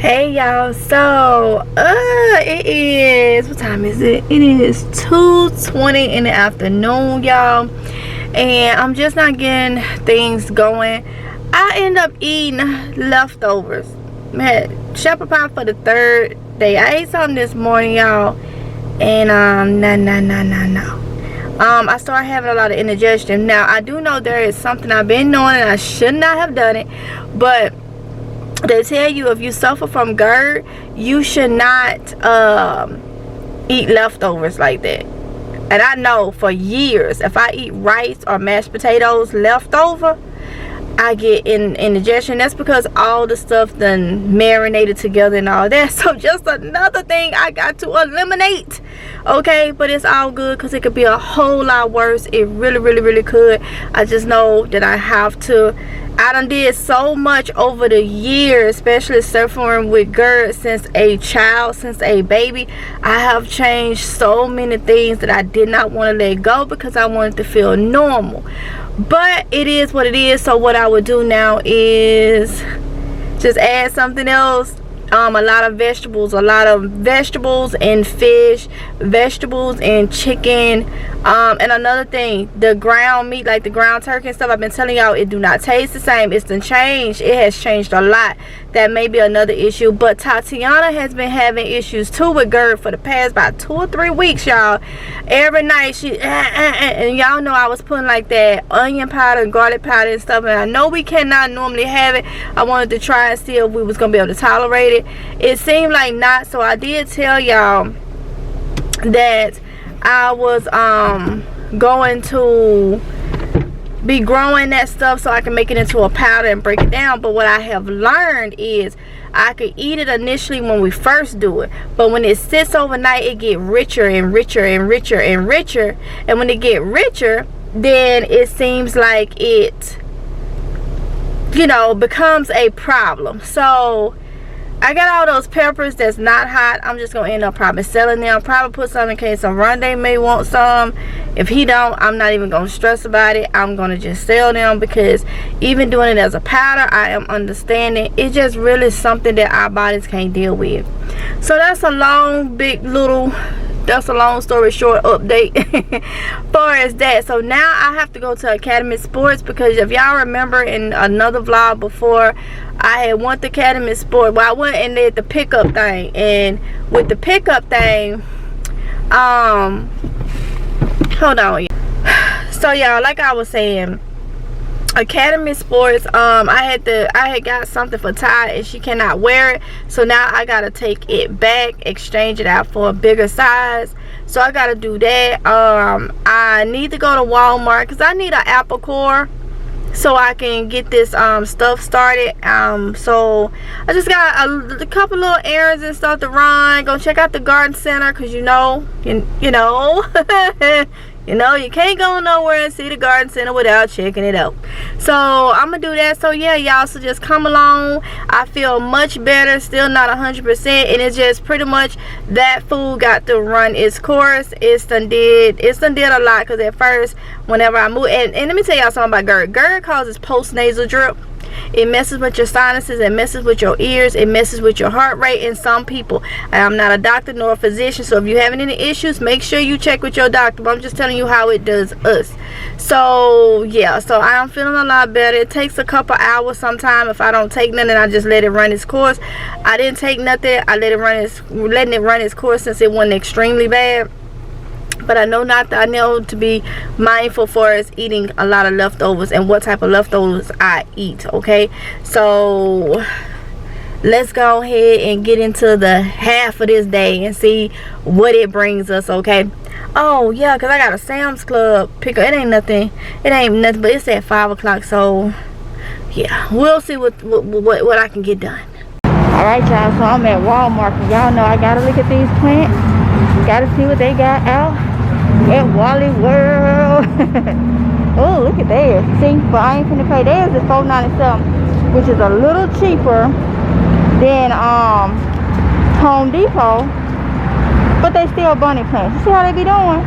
Hey y'all, so it is, what time is it? It is 2:20 in the afternoon, y'all, and I'm just not getting things going. I end up eating leftovers. Man, shepherd pie for the third day. I ate something this morning, y'all, and I started having a lot of indigestion. Now I do know there is something I've been doing and I should not have done it, but they tell you if you suffer from GERD, you should not eat leftovers like that. And I know for years, if I eat rice or mashed potatoes leftover, I get indigestion. That's because all the stuff done marinated together and all that. So just another thing I got to eliminate. Okay, but it's all good because it could be a whole lot worse. It really could. I just know that I have to. I done did so much over the years, especially suffering with GERD since a child, since a baby. I have changed so many things that I did not want to let go because I wanted to feel normal. But it is what it is. So what I would do now is just add something else. A lot of vegetables and fish, vegetables and chicken, and another thing, the ground meat, like the ground turkey and stuff, I've been telling y'all, it do not taste the same. It's done changed. It has changed a lot. That may be another issue. But Tatiana has been having issues too with GERD for the past about 2 or 3 weeks, y'all. Every night she and y'all know I was putting like that onion powder, garlic powder and stuff, and I know we cannot normally have it. I wanted to try and see if we was gonna be able to tolerate it. It seemed like not, so I did tell y'all that I was going to be growing that stuff so I can make it into a powder and break it down. But what I have learned is I could eat it initially when we first do it, but when it sits overnight, it get richer and richer and richer and richer. And when it get richer, then it seems like it, you know, becomes a problem. So I got all those peppers that's not hot. I'm just gonna end up probably selling them. Probably put some in case Rondé may want some. If he don't, I'm not even gonna stress about it. I'm gonna just sell them because even doing it as a powder, I am understanding it's just really something that our bodies can't deal with. So that's a long story short update far as that. So now I have to go to Academy Sports because if y'all remember in another vlog before, I had went to Academy Sports. Well, I went and did the pickup thing, and with the pickup thing, hold on. So y'all, like I was saying, Academy Sports, I had got something for Ty and she cannot wear it, so now I gotta take it back, exchange it out for a bigger size. So I gotta do that. I need to go to Walmart because I need an apple core so I can get this stuff started. So I just got a couple little errands and stuff to run. Go check out the garden center because you know you know, you can't go nowhere and see the garden center without checking it out. So I'm gonna do that. So yeah, y'all, so just come along. I feel much better, still not 100%, and it's just pretty much that food got to run its course. It's done did a lot because at first whenever I moved, and let me tell y'all something about GERD. GERD causes post-nasal drip. It messes with your sinuses, it messes with your ears, it messes with your heart rate in some people. I'm not a doctor nor a physician, so if you're having any issues, make sure you check with your doctor. But I'm just telling you how it does us. So yeah, so I'm feeling a lot better. It takes a couple hours sometimes. If I don't take nothing, I just let it run its course. I didn't take nothing. I letting it run its course since it wasn't extremely bad. But I know to be mindful for us eating a lot of leftovers and what type of leftovers I eat. Okay, so let's go ahead and get into the half of this day and see what it brings us. Okay. Oh yeah, because I got a Sam's Club pickup. It ain't nothing, but it's at 5 o'clock. So yeah, we'll see what I can get done. All right, y'all, so I'm at Walmart. Y'all know I gotta look at these plants. Gotta see what they got out at Wally World. Oh, look at theirs. See, but I ain't finna pay. Theirs is $4.97, which is a little cheaper than Home Depot, but they still bunny plants. You see how they be doing?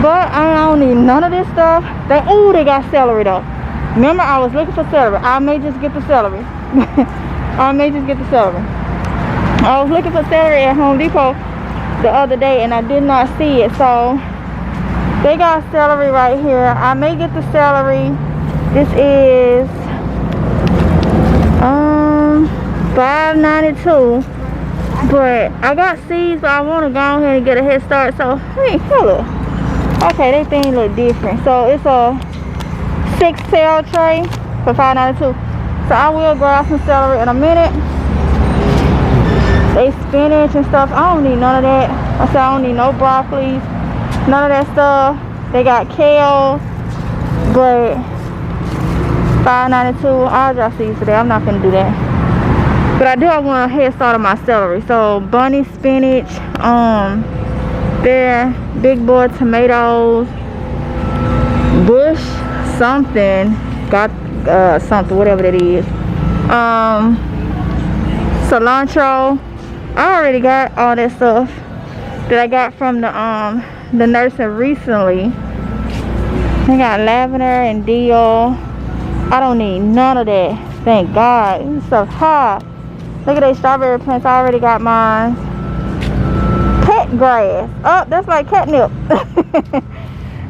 But I don't need none of this stuff. They got celery though. Remember, I was looking for celery. I may just get the celery. I was looking for celery at Home Depot the other day and I did not see it. So they got celery right here. I may get the celery. This is $5.92. But I got seeds, but I want to go ahead and get a head start. So, hey, hello. Okay, they thing look different. So it's a 6-cell tray for $5.92. So I will grab some celery in a minute. They spinach and stuff. I don't need none of that. I said I don't need no broccoli, none of that stuff. They got kale, but $5.92. I'll drop seeds today. I'm not gonna do that. But I do want a head start on my celery. So bunny spinach, there, big boy tomatoes, bush something, got something, whatever that is. Cilantro. I already got all that stuff that I got from the nursery recently. They got lavender and dill. I don't need none of that. Thank God. This stuff hot. Look at these strawberry plants. I already got mine. Cat grass. Oh, that's like catnip.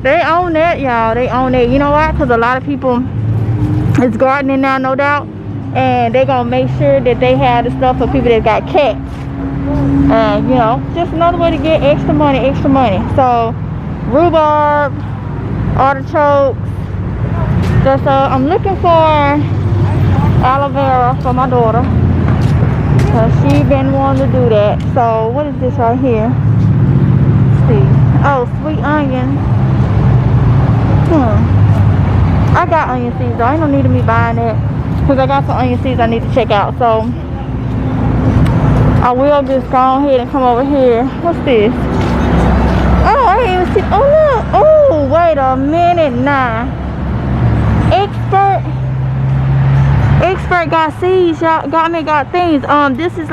They own that, y'all. They own it. You know why? Because a lot of people is gardening now, no doubt. And they gonna make sure that they have the stuff for people that got cats. And you know, just another way to get extra money, extra money. So rhubarb, artichokes. Just I'm looking for aloe vera for my daughter. She been wanting to do that. So what is this right here? Let's see. Oh, sweet onion. I got onion seeds though. Ain't no need of me buying it. Because I got some onion seeds I need to check out. So I will just go ahead and come over here. What's this? Oh, I didn't even see. Oh look. Oh, wait a minute now. Expert got seeds, y'all. Got things. This is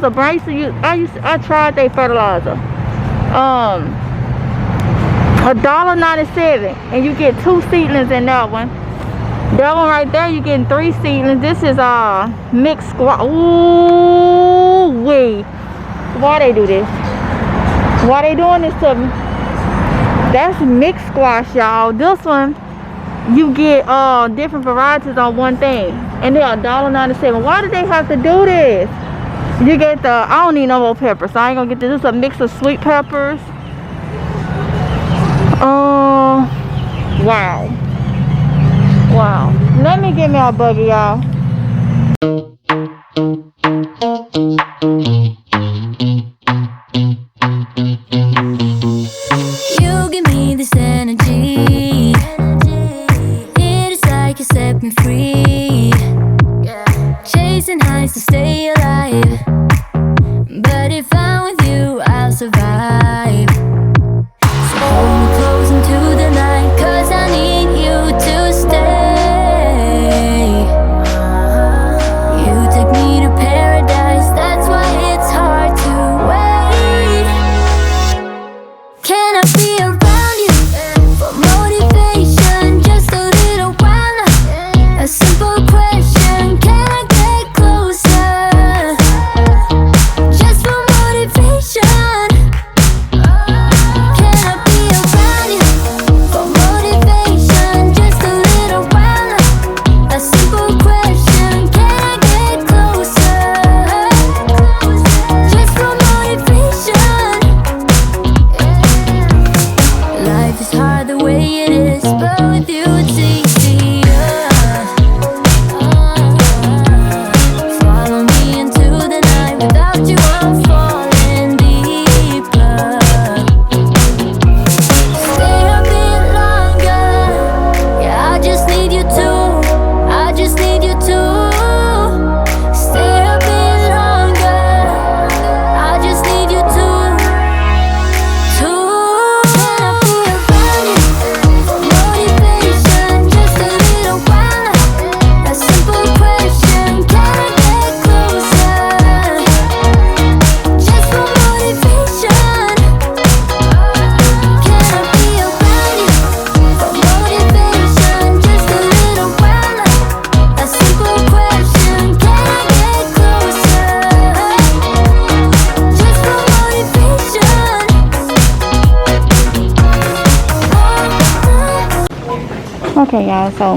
a bracelet. I tried their fertilizer. $1.97, and you get 2 seedlings in that one. That one right there, you getting 3 seedlings. This is mixed squash. Ooh wee. Why they do this? Why they doing this to me? That's mixed squash, y'all. This one, you get different varieties on one thing, and they're $1.97. Why do they have to do this? You get the, I don't need no more peppers, so I ain't gonna get this. This is a mix of sweet peppers. Wow. Let me get me a buggy, y'all. You give me this energy. It is like you set me free. Chasing highs to stay alive. But if I'm with you, I'll survive. So hold me close into the night, 'cause I need you to stay. You take me to paradise, that's why it's hard to wait. Can I be around you for motivation, just a little while now? A simple question, can I get closer? Okay, y'all, so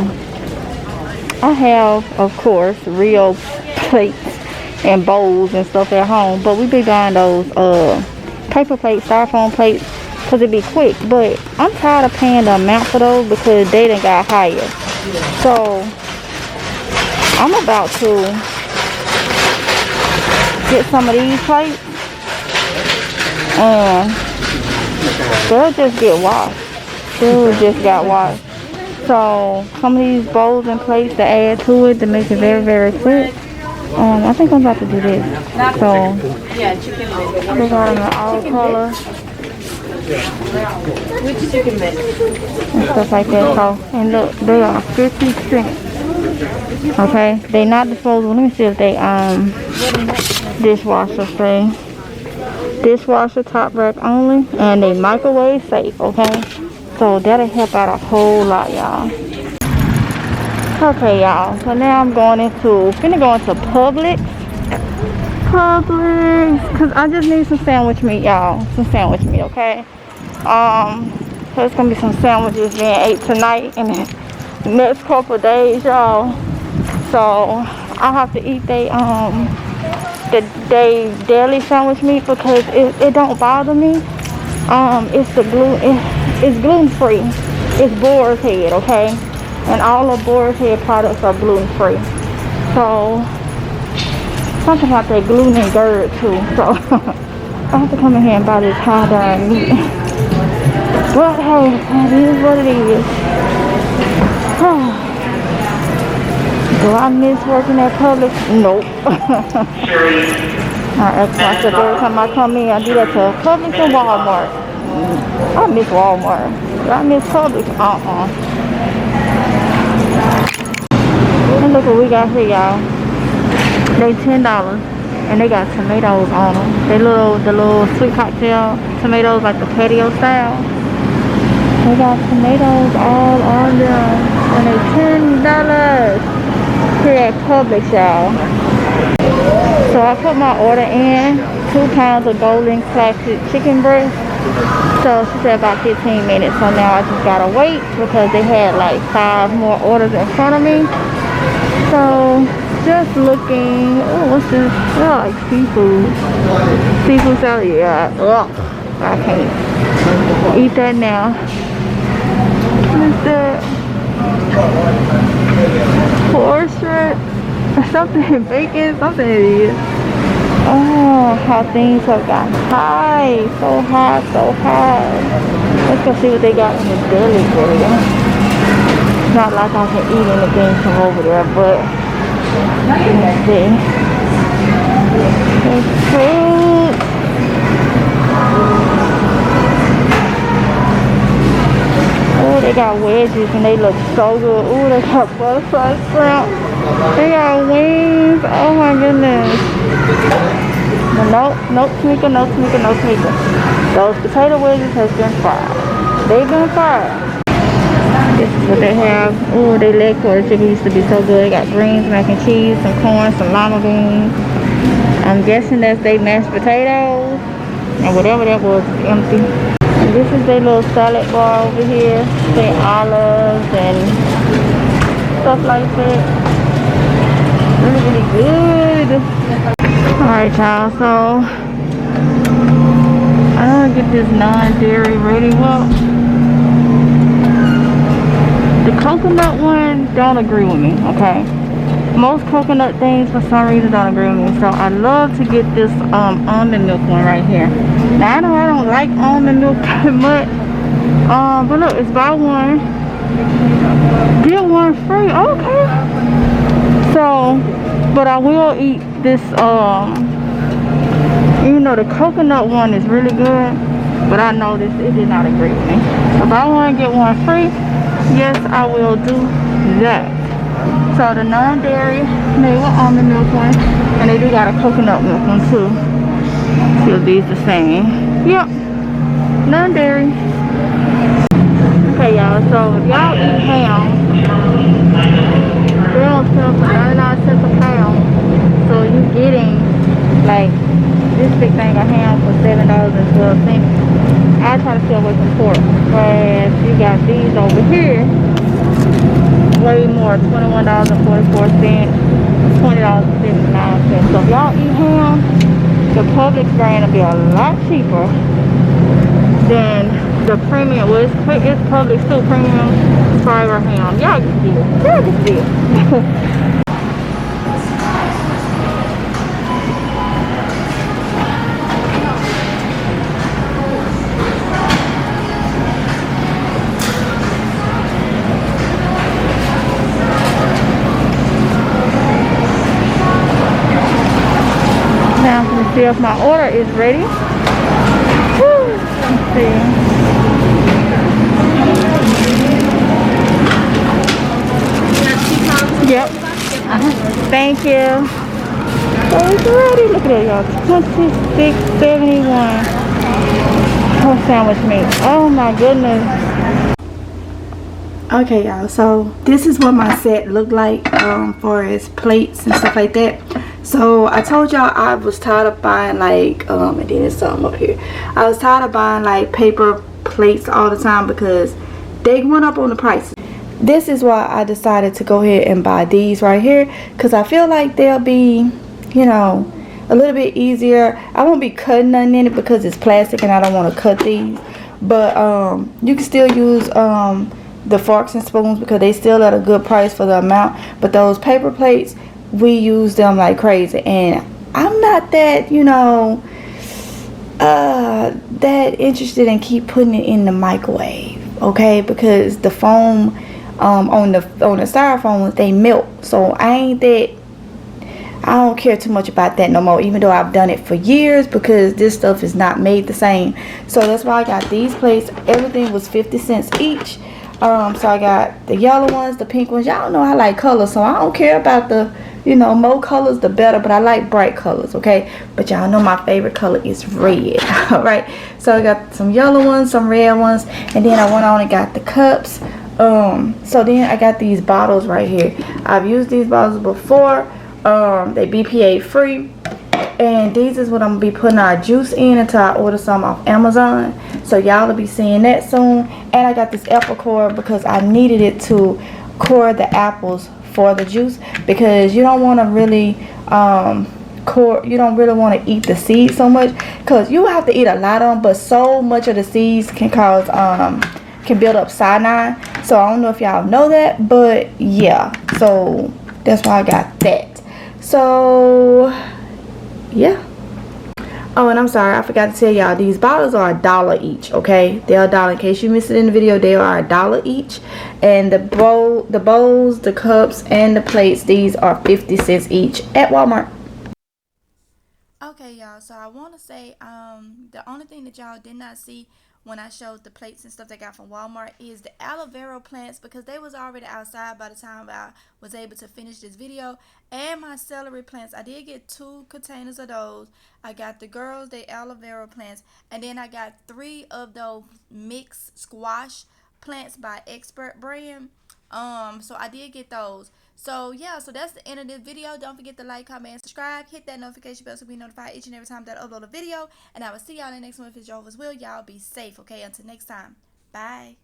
I have, of course, real plates and bowls and stuff at home, but we be buying those paper plates, styrofoam plates, because it be quick. But I'm tired of paying the amount for those because they done got higher. So I'm about to get some of these plates and they'll just get washed. They'll just got washed. So some of these bowls and plates to add to it to make it very, very quick. I think I'm about to do this. So they got them in all color. Which chicken mix? And stuff like that. So, and look, they are 50 cents. Okay, they not disposable. Let me see if they dishwasher thing. Dishwasher top rack only, and they microwave safe. Okay, so that'll help out a whole lot, y'all. Okay, y'all. So now I'm finna go into Publix, cause I just need some sandwich meat, y'all. Some sandwich meat, okay? So it's gonna be some sandwiches being ate tonight and the next couple days, y'all. So I have to eat they daily sandwich meat because it don't bother me. It's gluten free. It's boar's head, okay? And all of boar's head products are gluten free. So something about that gluten and GERD too. So I have to come in here and buy this high darn meat. But hey, it is what it is. Do I miss working at Publix? Nope. I ask myself every time I come in, I do that to Publix or Walmart. I miss Walmart. Do I miss Publix? And look what we got here, y'all. They $10, and they got tomatoes on them. The little sweet cocktail tomatoes, like the patio style. They got tomatoes all on them, and they $10 here at Publix, y'all. So I put my order in, 2 pounds of golden classic chicken breast. So she said about 15 minutes. So now I just gotta wait because they had like 5 more orders in front of me. So just looking. Oh, what's this? Oh, like seafood. Seafood salad. Yeah. Ugh, I can't eat that now. What's that? Horse shrimp. Something bacon. Something it is. Oh, how things have gotten high. So high, so high. Let's go see what they got in this deli area. Not like I can eat anything from over there, but let's see. There's fruit. Oh, they got wedges and they look so good. Oh, they got butterfly shrimp. They got wings. Oh my goodness. No sneaker. Those potato wedges has been fried. They've been fried. This is what they have. Oh, they leg quarter chicken used to be so good. They got greens, mac and cheese, some corn, some lima beans. I'm guessing that's they mashed potatoes. And whatever that was is empty. And this is their little salad bar over here. They olives and stuff like that. Really good. Alright, y'all, so I'm gonna get this non-dairy ready. Well, the coconut one don't agree with me, okay? Most coconut things for some reason don't agree with me. So I love to get this almond milk one right here. Now I know I don't like almond milk that much. But look, it's buy one, get one free. Okay. So, but I will eat this, even though the coconut one is really good, but I know this, it did not agree with me. So if I want to get one free, yes, I will do that. So the non-dairy made with almond milk one, and they do got a coconut milk one too. See if these the same. Yep, non-dairy. Okay, y'all, so if y'all eat ham, they don't sell for 99 cents a pound. So you're getting like this big thing of ham for $7.12. I try to stay away from pork, but you got these over here way more, $21.44, $20.59. So if y'all eat ham, the Publix brand will be a lot cheaper than the premium. Well, it's Publix too, premium fiber ham. Y'all can see it. Y'all can see it. Now I'm going to see if my order is ready. Woo. Let's see. Yep. Thank you. So it's ready. Look at that, y'all. $26.71. Oh, sandwich meat. Oh my goodness. Okay, y'all. So this is what my set looked like for its plates and stuff like that. So I told y'all I was tired of buying like and then there's something up here. I was tired of buying like paper plates all the time because they went up on the prices. This is why I decided to go ahead and buy these right here, because I feel like they'll be, you know, a little bit easier. I won't be cutting nothing in it because it's plastic and I don't want to cut these. But you can still use the forks and spoons because they still at a good price for the amount. But those paper plates, we use them like crazy, and I'm not that, you know, that interested in keep putting it in the microwave, okay? Because the foam on the styrofoam, they melt. So I don't care too much about that no more, even though I've done it for years, because this stuff is not made the same. So that's why I got these plates. Everything was 50 cents each. So I got the yellow ones, the pink ones. Y'all know I like colors, so I don't care about the, you know, more colors the better, but I like bright colors, okay? But y'all know my favorite color is red. All right, so I got some yellow ones, some red ones, and then I went on and got the cups. So then I got these bottles right here. I've used these bottles before. They BPA free, and these is what I'm gonna be putting our juice in until I order some off Amazon. So y'all will be seeing that soon. And I got this apple core because I needed it to core the apples for the juice, because you don't want to really you don't really want to eat the seeds so much, because you have to eat a lot of them, but so much of the seeds can cause can build up cyanide. So I don't know if y'all know that, but yeah, so that's why I got that. So yeah. Oh, and I'm sorry, I forgot to tell y'all, these bottles are $1 each, okay? They're $1. In case you missed it in the video, they are $1 each. And the bowls, the cups, and the plates, these are 50 cents each at Walmart. Okay, y'all, so I want to say the only thing that y'all did not see when I showed the plates and stuff they got from Walmart is the aloe vera plants, because they was already outside by the time I was able to finish this video. And my celery plants, I did get 2 containers of those. I got the girls, they aloe vera plants, and then I got 3 of those mixed squash plants by Expert brand. So I did get those. So yeah, so that's the end of this video. Don't forget to like, comment, and subscribe. Hit that notification bell so be notified each and every time that I upload a video. And I will see y'all in the next one if it's Jehovah's will. Y'all be safe, okay? Until next time. Bye.